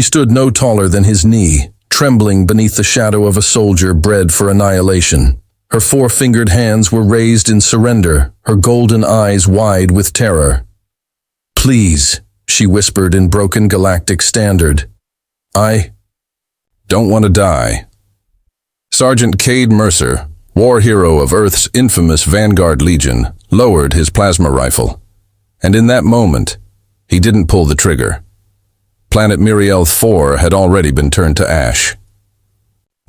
She stood no taller than his knee, trembling beneath the shadow of a soldier bred for annihilation. Her four-fingered hands were raised in surrender, her golden eyes wide with terror. "Please," she whispered in broken galactic standard. "I don't want to die." Sergeant Cade Mercer, war hero of Earth's infamous Vanguard Legion, lowered his plasma rifle. And in that moment, he didn't pull the trigger. Planet Miriel 4 had already been turned to ash.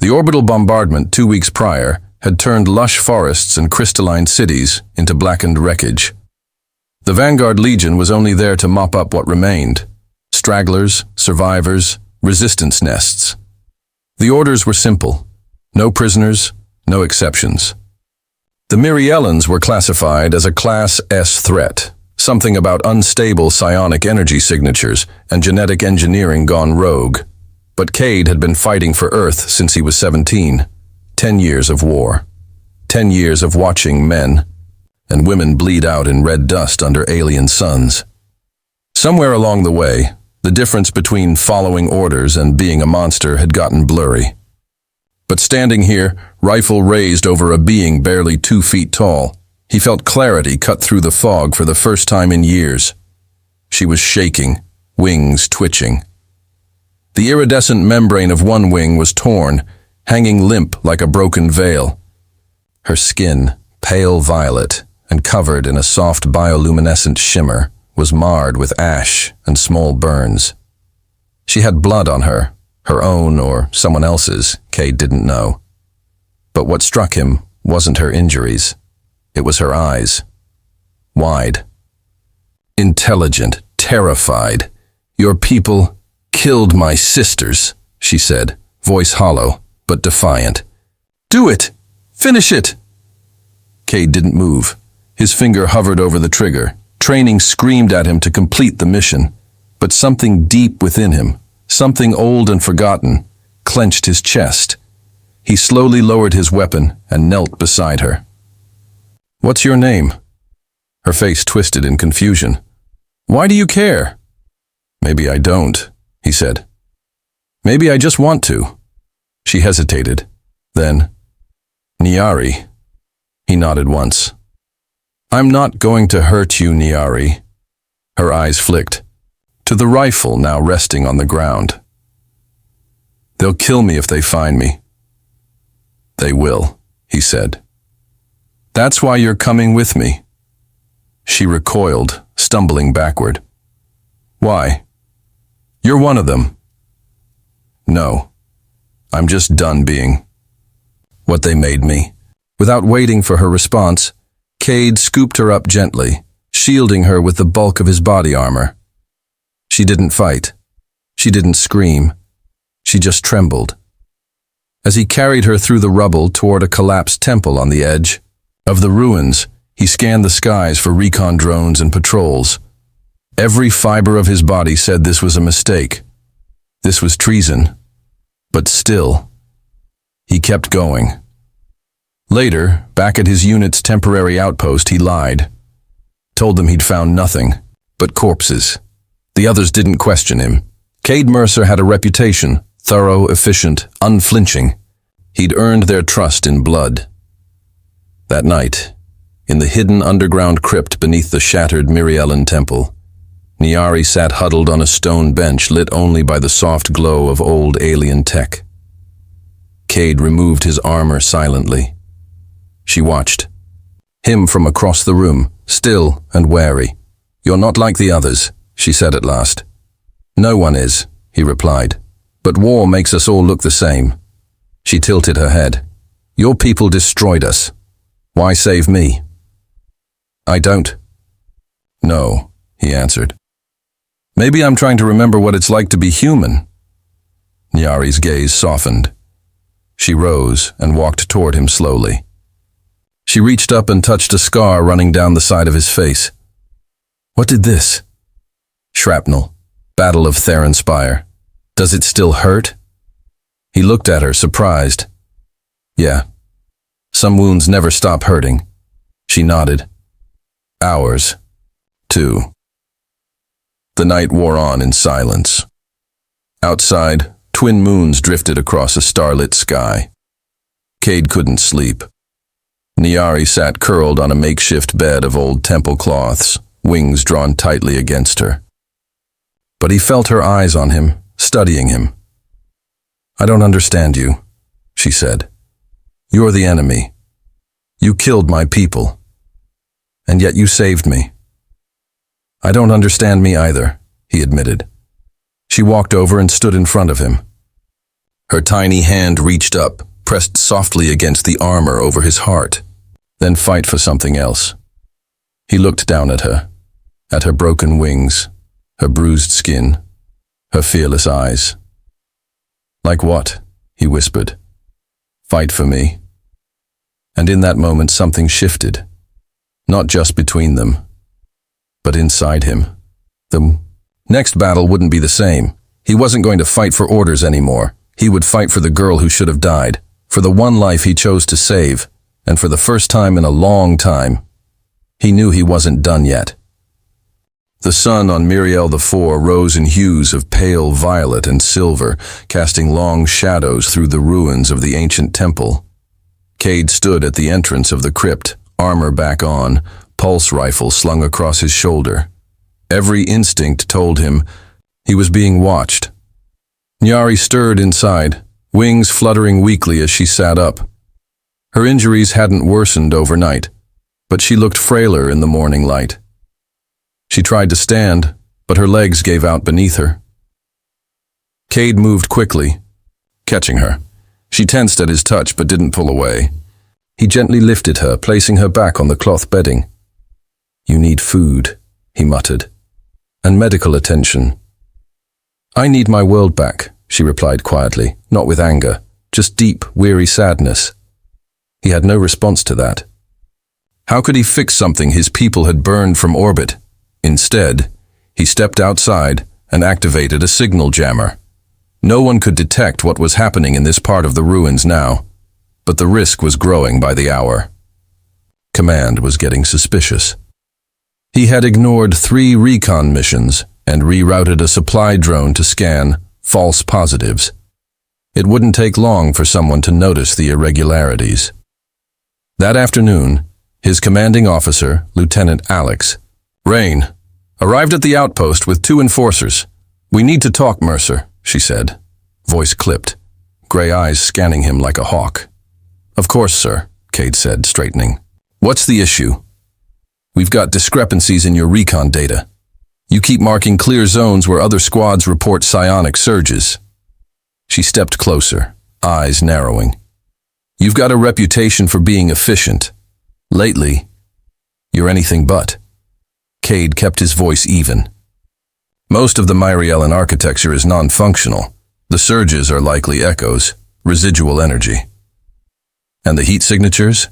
The orbital bombardment 2 weeks prior had turned lush forests and crystalline cities into blackened wreckage. The Vanguard Legion was only there to mop up what remained: stragglers, survivors, resistance nests. The orders were simple: no prisoners, no exceptions. The Miriellans were classified as a Class S threat, something about unstable psionic energy signatures and genetic engineering gone rogue. But Cade had been fighting for Earth since he was 17. 10 years of war. 10 years of watching men and women bleed out in red dust under alien suns. Somewhere along the way, the difference between following orders and being a monster had gotten blurry. But standing here, rifle raised over a being barely 2 feet tall, he felt clarity cut through the fog for the first time in years. She was shaking, wings twitching. The iridescent membrane of one wing was torn, hanging limp like a broken veil. Her skin, pale violet and covered in a soft bioluminescent shimmer, was marred with ash and small burns. She had blood on her, her own or someone else's, Cade didn't know. But what struck him wasn't her injuries. It was her eyes. Wide. Intelligent, terrified. "Your people killed my sisters," she said, voice hollow but defiant. "Do it! Finish it!" Cade didn't move. His finger hovered over the trigger. Training screamed at him to complete the mission. But something deep within him, something old and forgotten, clenched his chest. He slowly lowered his weapon and knelt beside her. "What's your name?" Her face twisted in confusion. "Why do you care?" "Maybe I don't," he said. "Maybe I just want to." She hesitated. Then, "Niari." He nodded once. "I'm not going to hurt you, Niari." Her eyes flicked to the rifle now resting on the ground. "They'll kill me if they find me." "They will," he said. "That's why you're coming with me." She recoiled, stumbling backward. "Why?" "You're one of them." "No, I'm just done being what they made me." Without waiting for her response, Cade scooped her up gently, shielding her with the bulk of his body armor. She didn't fight. She didn't scream. She just trembled. As he carried her through the rubble toward a collapsed temple on the edge of the ruins, he scanned the skies for recon drones and patrols. Every fiber of his body said this was a mistake. This was treason. But still, he kept going. Later, back at his unit's temporary outpost, he lied. Told them he'd found nothing but corpses. The others didn't question him. Cade Mercer had a reputation, thorough, efficient, unflinching. He'd earned their trust in blood. That night, in the hidden underground crypt beneath the shattered Miriellan temple, Niari sat huddled on a stone bench lit only by the soft glow of old alien tech. Cade removed his armor silently. She watched. Him from across the room, still and wary. "You're not like the others," she said at last. "No one is," he replied. "But war makes us all look the same." She tilted her head. "Your people destroyed us. Why save me?" "I don't." "No," he answered. "Maybe I'm trying to remember what it's like to be human." Niari's gaze softened. She rose and walked toward him slowly. She reached up and touched a scar running down the side of his face. "What did this?" "Shrapnel. Battle of Theron Spire. Does it still hurt?" He looked at her, surprised. "Yeah. Some wounds never stop hurting." She nodded. "Ours, too." The night wore on in silence. Outside, twin moons drifted across a starlit sky. Cade couldn't sleep. Nyari sat curled on a makeshift bed of old temple cloths, wings drawn tightly against her. But he felt her eyes on him, studying him. "I don't understand you," she said. "You're the enemy. You killed my people. And yet you saved me." "I don't understand me either," he admitted. She walked over and stood in front of him. Her tiny hand reached up, pressed softly against the armor over his heart. "Then fight for something else." He looked down at her broken wings, her bruised skin, her fearless eyes. "Like what?" he whispered. "Fight for me." And in that moment something shifted, not just between them, but inside him. The next battle wouldn't be the same. He wasn't going to fight for orders anymore. He would fight for the girl who should have died, for the one life he chose to save, and for the first time in a long time, he knew he wasn't done yet. The sun on Miriel IV rose in hues of pale violet and silver, casting long shadows through the ruins of the ancient temple. Cade stood at the entrance of the crypt, armor back on, pulse rifle slung across his shoulder. Every instinct told him he was being watched. Nyari stirred inside, wings fluttering weakly as she sat up. Her injuries hadn't worsened overnight, but she looked frailer in the morning light. She tried to stand, but her legs gave out beneath her. Cade moved quickly, catching her. She tensed at his touch but didn't pull away. He gently lifted her, placing her back on the cloth bedding. "You need food," he muttered, "and medical attention." "I need my world back," she replied quietly, not with anger, just deep, weary sadness. He had no response to that. How could he fix something his people had burned from orbit? Instead, he stepped outside and activated a signal jammer. No one could detect what was happening in this part of the ruins now, but the risk was growing by the hour. Command was getting suspicious. He had ignored 3 recon missions and rerouted a supply drone to scan false positives. It wouldn't take long for someone to notice the irregularities. That afternoon, his commanding officer, Lieutenant Alex, "Rain, arrived at the outpost with 2 enforcers. We need to talk, Mercer," she said, voice clipped, gray eyes scanning him like a hawk. "Of course, sir," Cade said, straightening. "What's the issue?" "We've got discrepancies in your recon data. You keep marking clear zones where other squads report psionic surges." She stepped closer, eyes narrowing. "You've got a reputation for being efficient. Lately, you're anything but." Cade kept his voice even. "Most of the Myriellan architecture is non-functional. The surges are likely echoes, residual energy. And the heat signatures?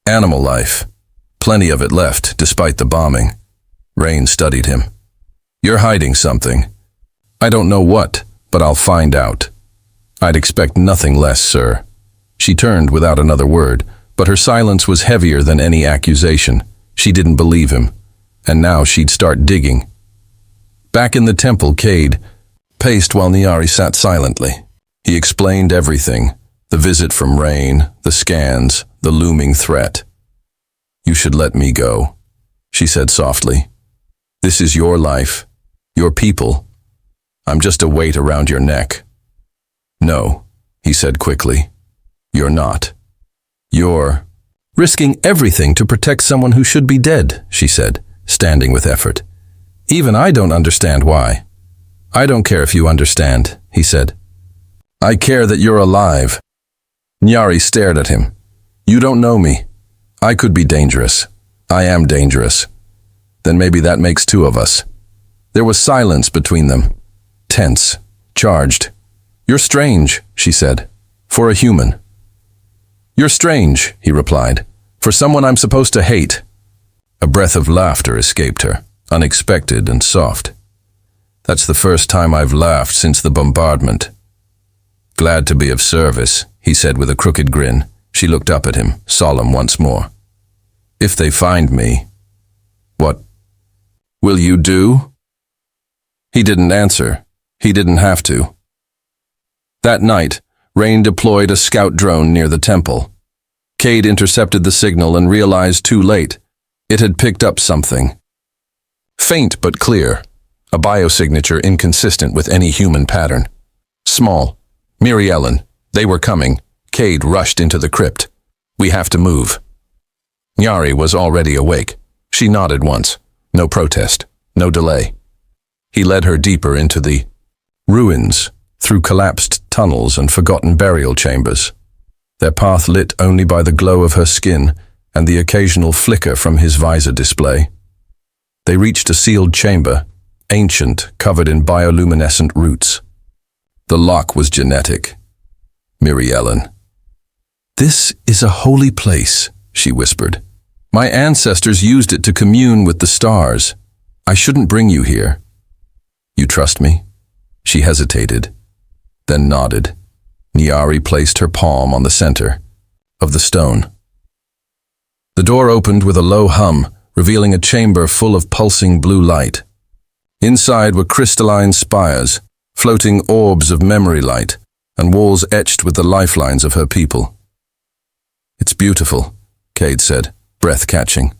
Animal life. Plenty of it left, despite the bombing." Rain studied him. "You're hiding something. I don't know what, but I'll find out." "I'd expect nothing less, sir." She turned without another word, but her silence was heavier than any accusation. She didn't believe him, and now she'd start digging. Back in the temple, Cade paced while Nyari sat silently. He explained everything, the visit from Rain, the scans, the looming threat. "You should let me go," she said softly. "This is your life, your people. I'm just a weight around your neck." "No," he said quickly. "You're not. You're risking everything to protect someone who should be dead," she said, standing with effort. "Even I don't understand why." "I don't care if you understand," he said. "I care that you're alive." Nyari stared at him. "You don't know me. I could be dangerous. I am dangerous. Then maybe that makes 2 of us." There was silence between them, tense, charged. "You're strange," she said, "for a human." "You're strange," he replied, "for someone I'm supposed to hate." A breath of laughter escaped her, unexpected and soft. "That's the first time I've laughed since the bombardment." "Glad to be of service," he said with a crooked grin. She looked up at him, solemn once more. "If they find me, what will you do?" He didn't answer. He didn't have to. That night, Rain deployed a scout drone near the temple. Cade intercepted the signal and realized too late. It had picked up something. Faint but clear, a biosignature inconsistent with any human pattern. Small. Mary Ellen. They were coming. Cade rushed into the crypt. We have to move. Nyari was already awake. She nodded once. No protest. No delay. He led her deeper into the ruins, through collapsed tunnels and forgotten burial chambers, their path lit only by the glow of her skin and the occasional flicker from his visor display. They reached a sealed chamber, ancient, covered in bioluminescent roots. The lock was genetic. Mary Ellen. "This is a holy place," she whispered. "My ancestors used it to commune with the stars. I shouldn't bring you here." "You trust me?" She hesitated, then nodded. Nyari placed her palm on the center of the stone. The door opened with a low hum, revealing a chamber full of pulsing blue light. Inside were crystalline spires, floating orbs of memory light, and walls etched with the lifelines of her people. "It's beautiful," Cade said, breath-catching.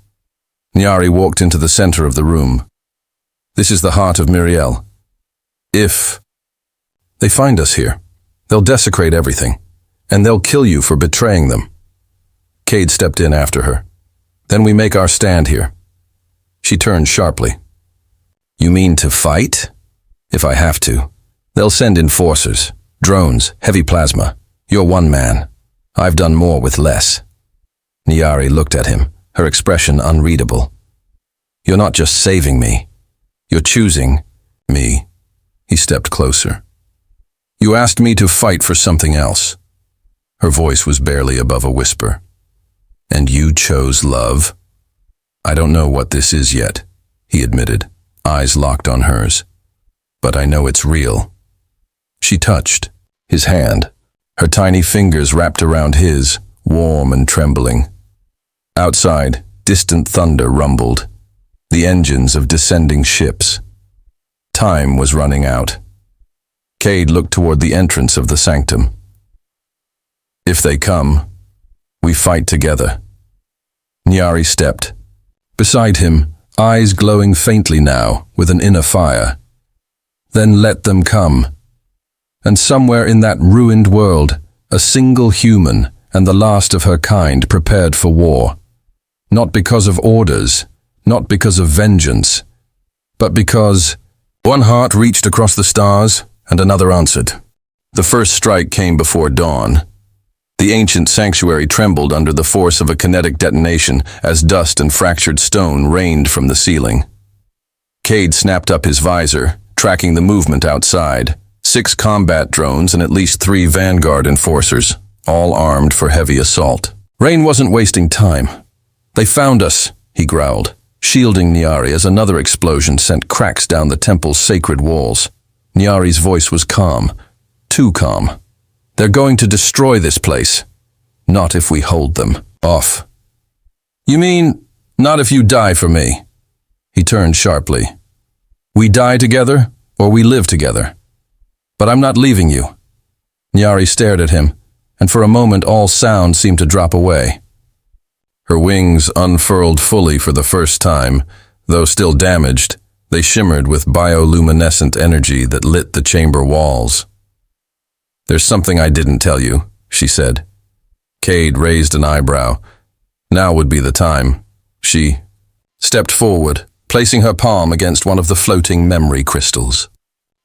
Nyari walked into the center of the room. "This is the heart of Miriel. If they find us here, they'll desecrate everything, and they'll kill you for betraying them." Cade stepped in after her. "Then we make our stand here." She turned sharply. "You mean to fight?" "If I have to. They'll send enforcers, drones, heavy plasma. You're one man. I've done more with less." Nyari looked at him, her expression unreadable. "You're not just saving me. You're choosing me." He stepped closer. "You asked me to fight for something else." Her voice was barely above a whisper. "And you chose love?" "I don't know what this is yet," he admitted, eyes locked on hers. "But I know it's real." She touched his hand, her tiny fingers wrapped around his, warm and trembling. Outside, distant thunder rumbled, the engines of descending ships. Time was running out. Cade looked toward the entrance of the sanctum. "If they come, we fight together." Nyari stepped. Beside him, eyes glowing faintly now with an inner fire. "Then let them come." And somewhere in that ruined world, a single human and the last of her kind prepared for war. Not because of orders, not because of vengeance, but because one heart reached across the stars and another answered. The first strike came before dawn. The ancient sanctuary trembled under the force of a kinetic detonation as dust and fractured stone rained from the ceiling. Cade snapped up his visor, tracking the movement outside. 6 combat drones and at least 3 Vanguard enforcers, all armed for heavy assault. Rain wasn't wasting time. "They found us," he growled, shielding Nyari as another explosion sent cracks down the temple's sacred walls. Nyari's voice was calm, too calm. "They're going to destroy this place. Not if we hold them off." "You mean, not if you die for me?" He turned sharply. "We die together, or we live together. But I'm not leaving you." Nyari stared at him, and for a moment all sound seemed to drop away. Her wings unfurled fully for the first time, though still damaged. They shimmered with bioluminescent energy that lit the chamber walls. "There's something I didn't tell you," she said. Cade raised an eyebrow. Now would be the time. She stepped forward, placing her palm against one of the floating memory crystals.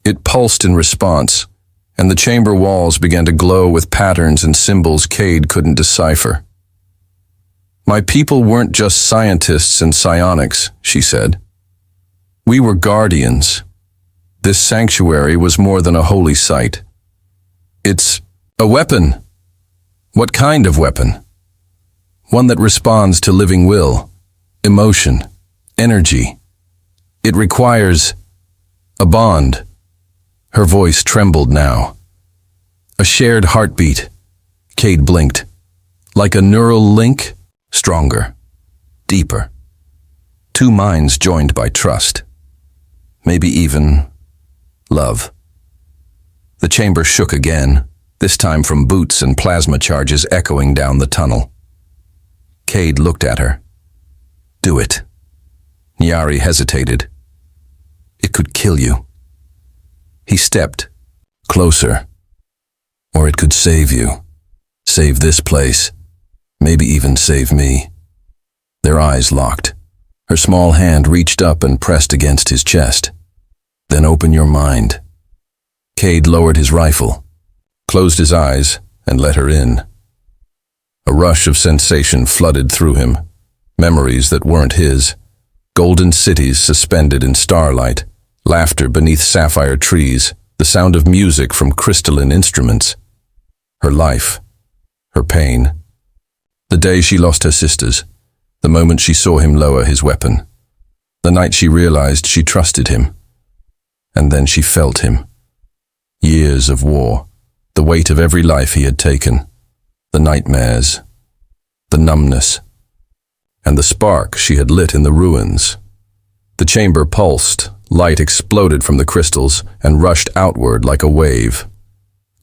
It pulsed in response, and the chamber walls began to glow with patterns and symbols Cade couldn't decipher. "My people weren't just scientists and psionics," she said. "We were guardians. This sanctuary was more than a holy site. It's a weapon." "What kind of weapon?" "One that responds to living will, emotion, energy. It requires a bond." Her voice trembled now. "A shared heartbeat." Cade blinked. "Like a neural link, stronger, deeper. 2 minds joined by trust. Maybe even love." The chamber shook again, this time from boots and plasma charges echoing down the tunnel. Cade looked at her. Do it. Nyari hesitated. It could kill you. He stepped closer. Or it could save you. Save this place. Maybe even save me. Their eyes locked. Her small hand reached up and pressed against his chest. Then open your mind. Cade lowered his rifle, closed his eyes, and let her in. A rush of sensation flooded through him. Memories that weren't his. Golden cities suspended in starlight, laughter beneath sapphire trees, the sound of music from crystalline instruments. Her life, her pain. The day she lost her sisters, the moment she saw him lower his weapon. The night she realized she trusted him. And then she felt him. Years of war, the weight of every life he had taken, the nightmares, the numbness, and the spark she had lit in the ruins. The chamber pulsed, light exploded from the crystals and rushed outward like a wave.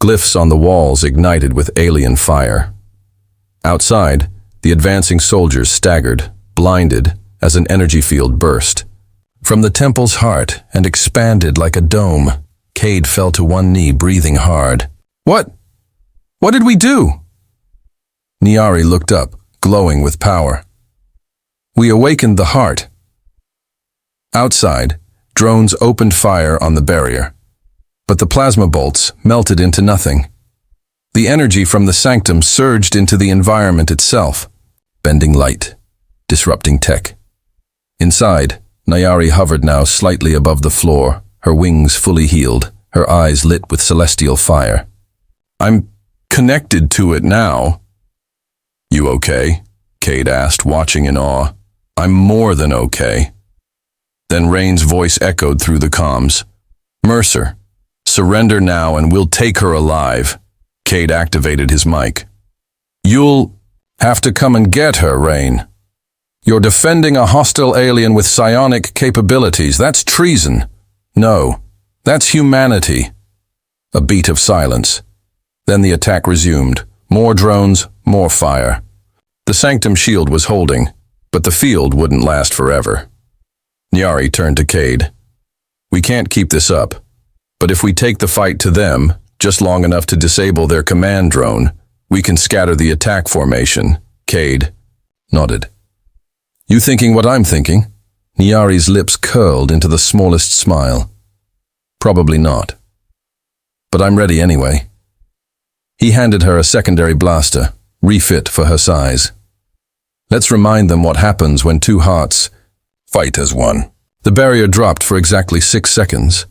Glyphs on the walls ignited with alien fire. Outside, the advancing soldiers staggered, blinded, as an energy field burst. From the temple's heart and expanded like a dome, Cade fell to one knee, breathing hard. What did we do? Nyari looked up, glowing with power. We awakened the heart. Outside, drones opened fire on the barrier, but the plasma bolts melted into nothing. The energy from the sanctum surged into the environment itself, bending light, disrupting tech. Inside, Nyari hovered now slightly above the floor, her wings fully healed, her eyes lit with celestial fire. I'm connected to it now. You okay? Cade asked, watching in awe. I'm more than okay. Then Rain's voice echoed through the comms. Mercer, surrender now and we'll take her alive. Cade activated his mic. You'll have to come and get her, Rain. You're defending a hostile alien with psionic capabilities. That's treason. No, that's humanity. A beat of silence. Then the attack resumed. More drones, more fire. The sanctum shield was holding, but the field wouldn't last forever. Nyari turned to Cade. We can't keep this up, but if we take the fight to them, just long enough to disable their command drone, we can scatter the attack formation. Cade nodded. You thinking what I'm thinking? Nyari's lips curled into the smallest smile. Probably not. But I'm ready anyway. He handed her a secondary blaster, refit for her size. Let's remind them what happens when two hearts fight as one. The barrier dropped for exactly 6 seconds.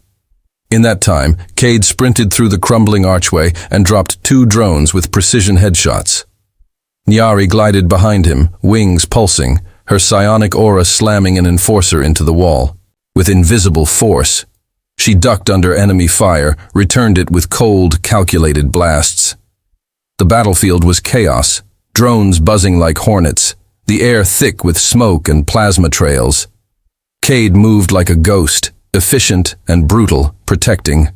In that time, Cade sprinted through the crumbling archway and dropped 2 drones with precision headshots. Nyari glided behind him, wings pulsing, her psionic aura slamming an enforcer into the wall. With invisible force, she ducked under enemy fire, returned it with cold, calculated blasts. The battlefield was chaos, drones buzzing like hornets, the air thick with smoke and plasma trails. Cade moved like a ghost, efficient and brutal, protecting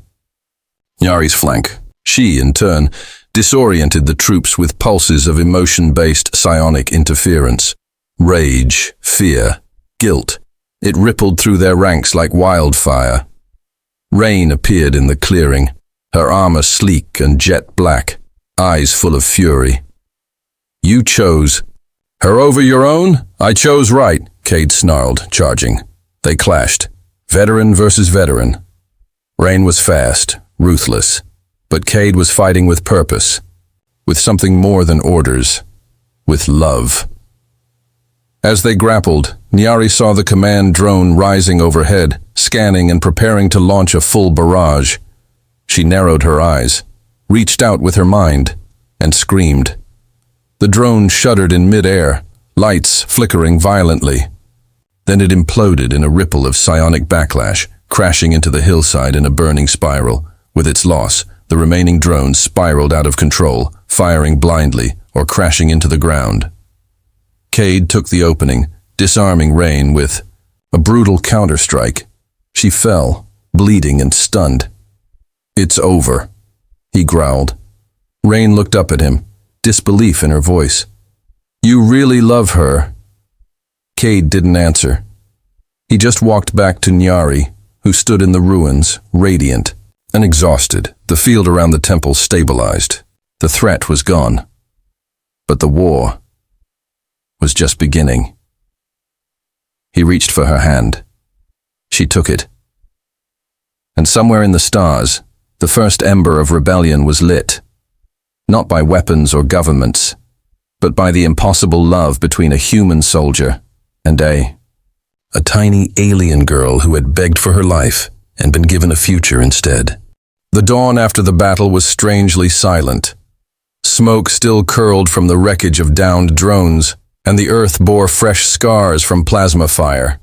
Nyari's flank. She, in turn, disoriented the troops with pulses of emotion-based psionic interference. Rage, fear, guilt. It rippled through their ranks like wildfire. Rain appeared in the clearing, her armor sleek and jet black, eyes full of fury. You chose her over your own? I chose right, Cade snarled, charging. They clashed. Veteran versus veteran. Rain was fast, ruthless, but Cade was fighting with purpose, with something more than orders, with love. As they grappled, Nyari saw the command drone rising overhead, scanning and preparing to launch a full barrage. She narrowed her eyes, reached out with her mind, and screamed. The drone shuddered in mid-air, lights flickering violently. Then it imploded in a ripple of psionic backlash, crashing into the hillside in a burning spiral. With its loss, the remaining drones spiraled out of control, firing blindly or crashing into the ground. Cade took the opening, disarming Rain with a brutal counterstrike. She fell, bleeding and stunned. It's over, he growled. Rain looked up at him, disbelief in her voice. You really love her? Cade didn't answer. He just walked back to Nyari, who stood in the ruins, radiant and exhausted. The field around the temple stabilized. The threat was gone. But the war was just beginning. He reached for her hand. She took it. And somewhere in the stars, the first ember of rebellion was lit. Not by weapons or governments, but by the impossible love between a human soldier and a tiny alien girl who had begged for her life and been given a future instead. The dawn after the battle was strangely silent. Smoke still curled from the wreckage of downed drones, and the earth bore fresh scars from plasma fire.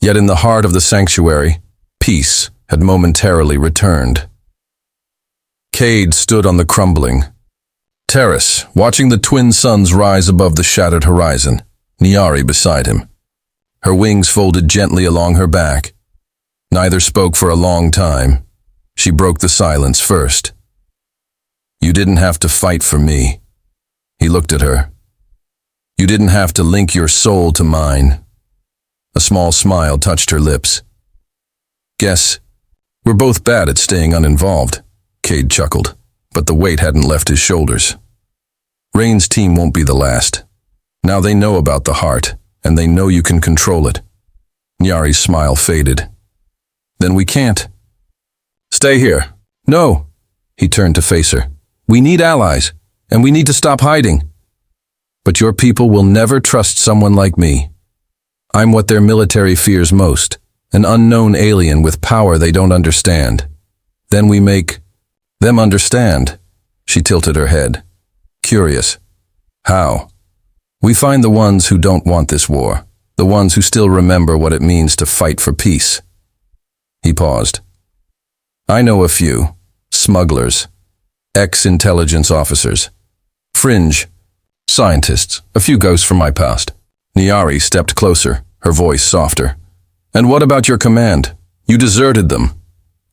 Yet in the heart of the sanctuary, peace had momentarily returned. Cade stood on the crumbling terrace, watching the twin suns rise above the shattered horizon, Nyari beside him. Her wings folded gently along her back. Neither spoke for a long time. She broke the silence first. You didn't have to fight for me. He looked at her. You didn't have to link your soul to mine. A small smile touched her lips. Guess we're both bad at staying uninvolved, Cade chuckled, but the weight hadn't left his shoulders. Rain's team won't be the last. Now they know about the heart, and they know you can control it. Nyari's smile faded. Then we can't. Stay here. No. He turned to face her. We need allies, and we need to stop hiding. But your people will never trust someone like me. I'm what their military fears most, an unknown alien with power they don't understand. Then we make them understand. She tilted her head. Curious. How? We find the ones who don't want this war, the ones who still remember what it means to fight for peace. He paused. I know a few. Smugglers. Ex-intelligence officers. Fringe. Scientists. A few ghosts from my past. Nyari stepped closer, her voice softer. And what about your command? You deserted them.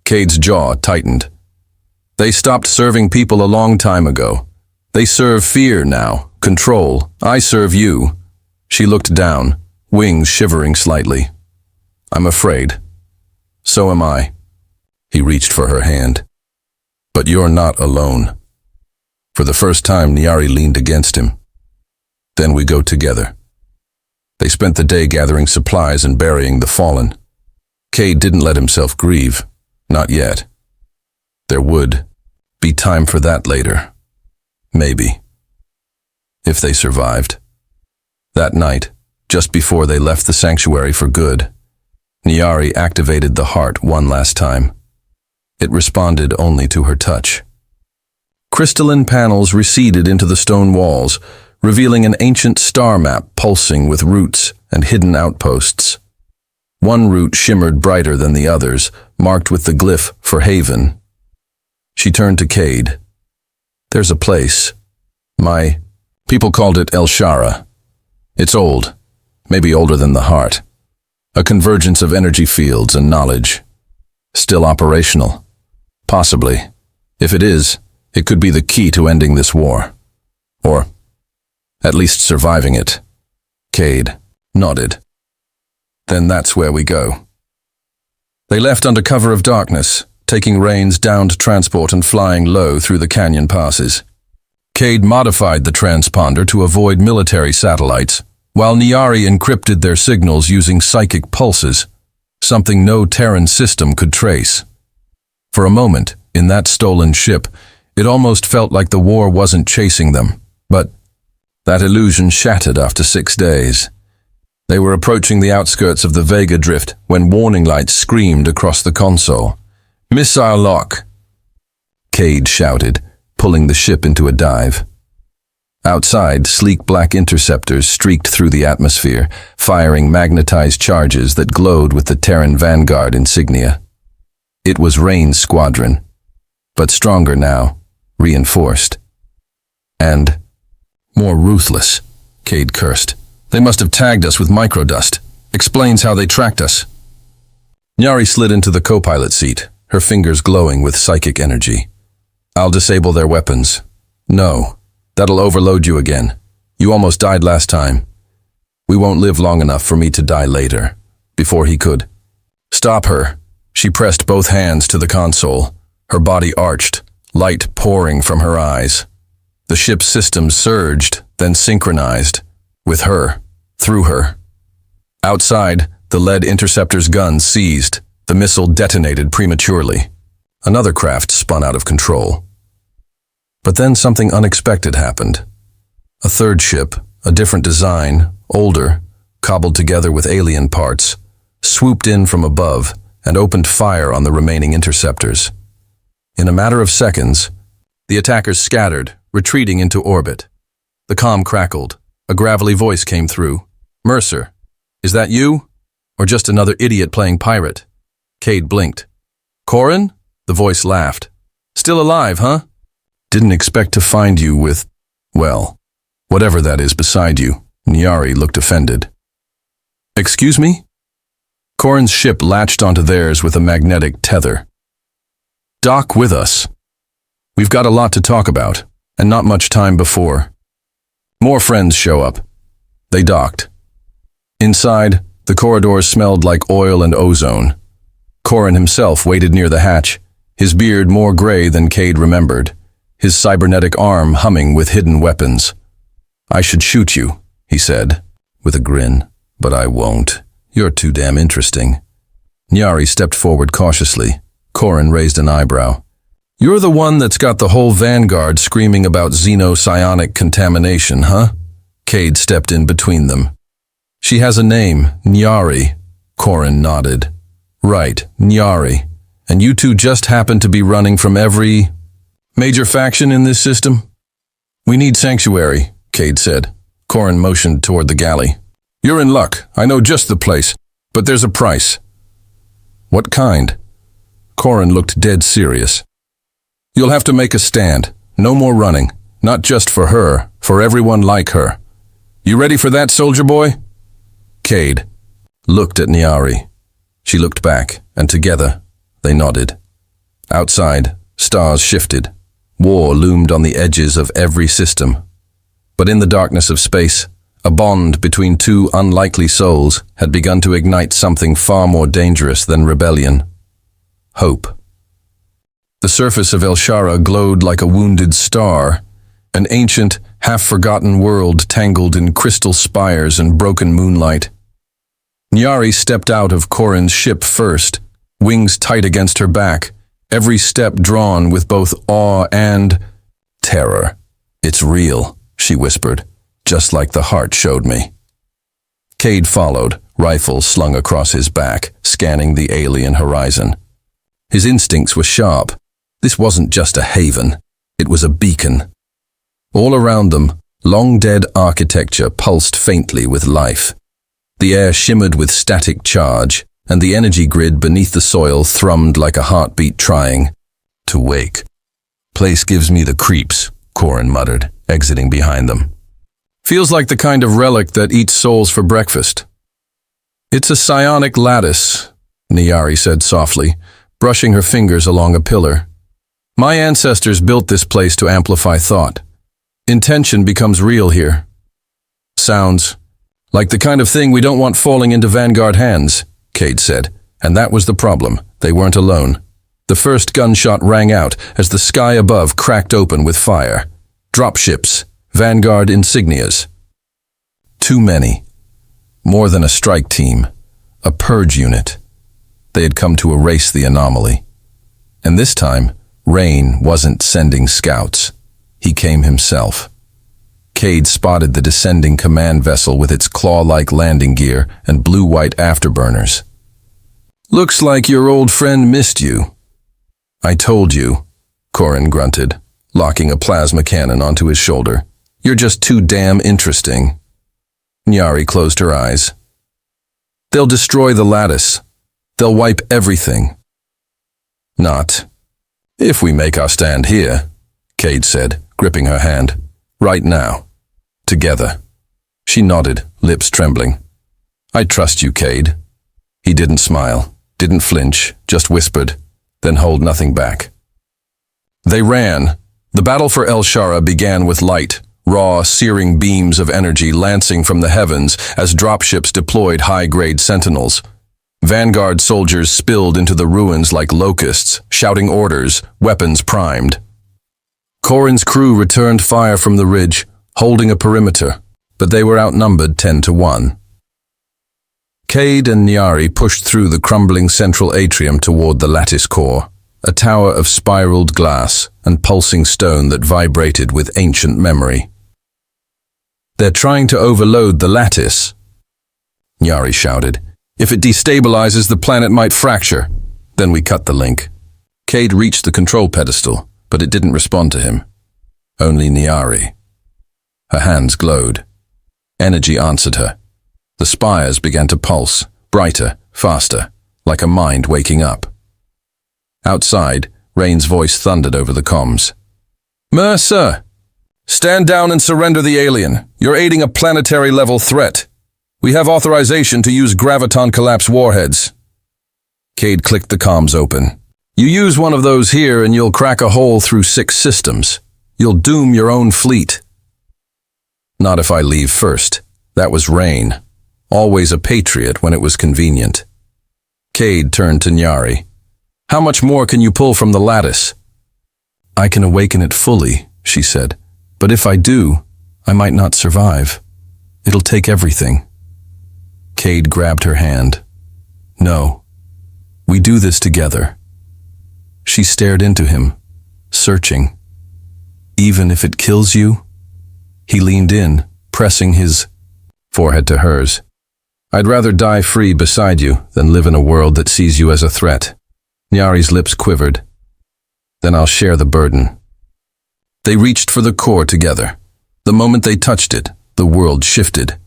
Cade's jaw tightened. They stopped serving people a long time ago. They serve fear now, control. I serve you. She looked down, wings shivering slightly. I'm afraid. So am I. He reached for her hand. But you're not alone. For the first time, Nyari leaned against him. Then we go together. They spent the day gathering supplies and burying the fallen. Cade didn't let himself grieve. Not yet. There would be time for that later. Maybe. If they survived. That night, just before they left the sanctuary for good, Nyari activated the heart one last time. It responded only to her touch. Crystalline panels receded into the stone walls, revealing an ancient star map pulsing with roots and hidden outposts. One route shimmered brighter than the others, marked with the glyph for haven. She turned to Cade. There's a place. My people called it El Shara. It's old, maybe older than the heart. A convergence of energy fields and knowledge. Still operational. Possibly. If it is, it could be the key to ending this war. Or at least surviving it. Cade nodded. Then that's where we go. They left under cover of darkness, taking Rain's downed transport and flying low through the canyon passes. Cade modified the transponder to avoid military satellites, while Nyari encrypted their signals using psychic pulses, something no Terran system could trace. For a moment, in that stolen ship, it almost felt like the war wasn't chasing them, but that illusion shattered after 6 days. They were approaching the outskirts of the Vega Drift when warning lights screamed across the console. Missile lock! Cade shouted, pulling the ship into a dive. Outside, sleek black interceptors streaked through the atmosphere, firing magnetized charges that glowed with the Terran Vanguard insignia. It was Rain's squadron, but stronger now, reinforced. And more ruthless, Cade cursed. They must have tagged us with microdust. Explains how they tracked us. Nyari slid into the co-pilot seat, her fingers glowing with psychic energy. I'll disable their weapons. No, that'll overload you again. You almost died last time. We won't live long enough for me to die later. Before he could. Stop her. She pressed both hands to the console, her body arched, light pouring from her eyes. The ship's systems surged, then synchronized, with her, through her. Outside, the lead interceptor's gun seized, the missile detonated prematurely. Another craft spun out of control. But then something unexpected happened. A third ship, a different design, older, cobbled together with alien parts, swooped in from above and opened fire on the remaining interceptors. In a matter of seconds, the attackers scattered, retreating into orbit. The comm crackled. A gravelly voice came through. "Mercer, is that you? Or just another idiot playing pirate?" Cade blinked. "Corin?" The voice laughed. "Still alive, huh? Didn't expect to find you with, well, whatever that is beside you." Nyari looked offended. "Excuse me?" Corin's ship latched onto theirs with a magnetic tether. "Dock with us. We've got a lot to talk about, and not much time before." More friends show up. They docked. Inside, the corridors smelled like oil and ozone. Corin himself waited near the hatch, his beard more gray than Cade remembered, his cybernetic arm humming with hidden weapons. "I should shoot you," he said, with a grin, "but I won't. You're too damn interesting." Nyari stepped forward cautiously. Corin raised an eyebrow. "You're the one that's got the whole Vanguard screaming about xenopsionic contamination, huh?" Cade stepped in between them. "She has a name, Nyari." Corin nodded. "Right, Nyari. And you two just happen to be running from every major faction in this system?" "We need sanctuary," Cade said. Corin motioned toward the galley. "You're in luck. I know just the place. But there's a price." "What kind?" Corin looked dead serious. "You'll have to make a stand. No more running. Not just for her, for everyone like her. You ready for that, soldier boy?" Cade looked at Nyari. She looked back, and together, they nodded. Outside, stars shifted. War loomed on the edges of every system. But in the darkness of space, a bond between two unlikely souls had begun to ignite something far more dangerous than rebellion. Hope. The surface of El Shara glowed like a wounded star, an ancient, half-forgotten world tangled in crystal spires and broken moonlight. Nyari stepped out of Corin's ship first, wings tight against her back, every step drawn with both awe and terror. "It's real," she whispered, "just like the heart showed me." Cade followed, rifle slung across his back, scanning the alien horizon. His instincts were sharp. This wasn't just a haven, it was a beacon. All around them, long-dead architecture pulsed faintly with life. The air shimmered with static charge, and the energy grid beneath the soil thrummed like a heartbeat trying to wake. "Place gives me the creeps," Corin muttered, exiting behind them. "Feels like the kind of relic that eats souls for breakfast." "It's a psionic lattice," Nyari said softly, brushing her fingers along a pillar. "My ancestors built this place to amplify thought. Intention becomes real here." "Sounds like the kind of thing we don't want falling into Vanguard hands," Cade said, and that was the problem. They weren't alone. The first gunshot rang out as the sky above cracked open with fire. Dropships, Vanguard insignias. Too many. More than a strike team. A purge unit. They had come to erase the anomaly. And this time, Rain wasn't sending scouts. He came himself. Cade spotted the descending command vessel with its claw-like landing gear and blue-white afterburners. "Looks like your old friend missed you." "I told you," Corin grunted, locking a plasma cannon onto his shoulder. "You're just too damn interesting." Nyari closed her eyes. "They'll destroy the lattice. They'll wipe everything." "Not if we make our stand here," Cade said, gripping her hand. "Right now. Together." She nodded, lips trembling. "I trust you, Cade." He didn't smile, didn't flinch, just whispered, "Then hold nothing back." They ran. The battle for El Shara began with light, raw, searing beams of energy lancing from the heavens as dropships deployed high-grade sentinels. Vanguard soldiers spilled into the ruins like locusts, shouting orders, weapons primed. Corin's crew returned fire from the ridge, holding a perimeter, but they were outnumbered 10-1. Cade and Nyari pushed through the crumbling central atrium toward the lattice core, a tower of spiraled glass and pulsing stone that vibrated with ancient memory. "They're trying to overload the lattice," Nyari shouted. "If it destabilizes, the planet might fracture." Then we cut the link. Cade reached the control pedestal, but it didn't respond to him. Only Nyari. Her hands glowed. Energy answered her. The spires began to pulse, brighter, faster, like a mind waking up. Outside, Rain's voice thundered over the comms. "Mercer! Stand down and surrender the alien. You're aiding a planetary-level threat. We have authorization to use graviton collapse warheads." Cade clicked the comms open. "You use one of those here and you'll crack a hole through 6 systems. You'll doom your own fleet." "Not if I leave first." That was Rain. Always a patriot when it was convenient. Cade turned to Nyari. "How much more can you pull from the lattice?" "I can awaken it fully," she said. "But if I do, I might not survive. It'll take everything." Cade grabbed her hand. "No. We do this together." She stared into him, searching. "Even if it kills you?" He leaned in, pressing his forehead to hers. "I'd rather die free beside you than live in a world that sees you as a threat." Nyari's lips quivered. "Then I'll share the burden." They reached for the core together. The moment they touched it, the world shifted.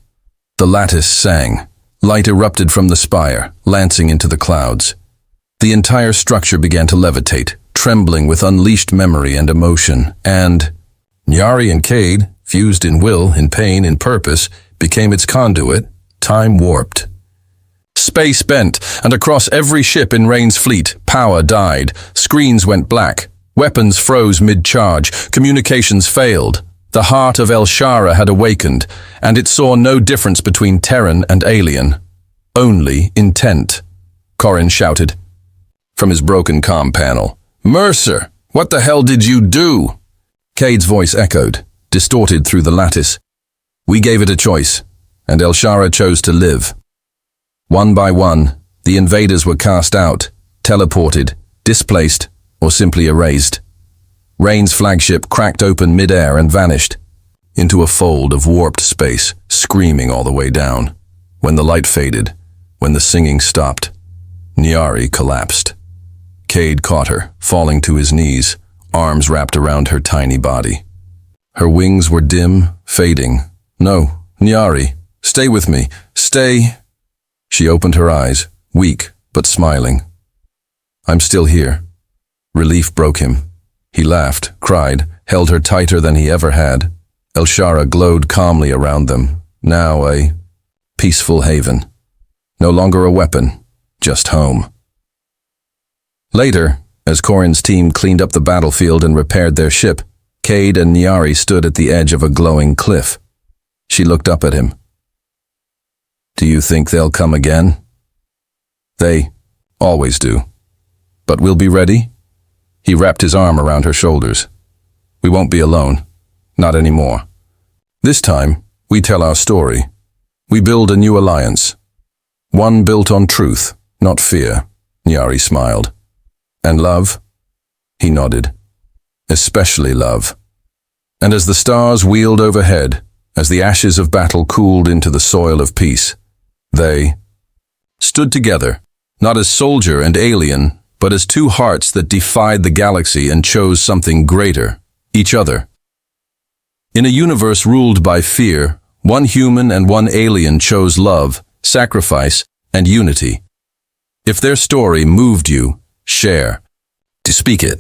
The lattice sang. Light erupted from the spire, lancing into the clouds. The entire structure began to levitate, trembling with unleashed memory and emotion, and Nyari and Cade, fused in will, in pain, in purpose, became its conduit, time warped. Space bent, and across every ship in Rain's fleet, power died, screens went black, weapons froze mid-charge, communications failed. The heart of El Shara had awakened, and it saw no difference between Terran and alien. Only intent. Corin shouted from his broken comm panel. "Mercer, what the hell did you do?" Cade's voice echoed, distorted through the lattice. "We gave it a choice, and El Shara chose to live." One by one, the invaders were cast out, teleported, displaced, or simply erased. Rain's flagship cracked open mid-air and vanished into a fold of warped space, screaming all the way down. When the light faded, when the singing stopped, Nyari collapsed. Cade caught her, falling to his knees, arms wrapped around her tiny body. Her wings were dim, fading. "No, Nyari, stay with me, stay." She opened her eyes, weak but smiling. "I'm still here." Relief broke him. He laughed, cried, held her tighter than he ever had. El Shara glowed calmly around them, now a peaceful haven. No longer a weapon, just home. Later, as Corin's team cleaned up the battlefield and repaired their ship, Cade and Nyari stood at the edge of a glowing cliff. She looked up at him. "Do you think they'll come again?" "They always do. But we'll be ready." He wrapped his arm around her shoulders. "We won't be alone. Not anymore. This time, we tell our story. We build a new alliance. One built on truth, not fear." Nyari smiled. "And love?" He nodded. "Especially love." And as the stars wheeled overhead, as the ashes of battle cooled into the soil of peace, they stood together, not as soldier and alien, but as two hearts that defied the galaxy and chose something greater, each other. In a universe ruled by fear, one human and one alien chose love, sacrifice, and unity. If their story moved you, share. To speak it.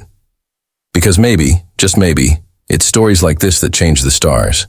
Because maybe, just maybe, it's stories like this that change the stars.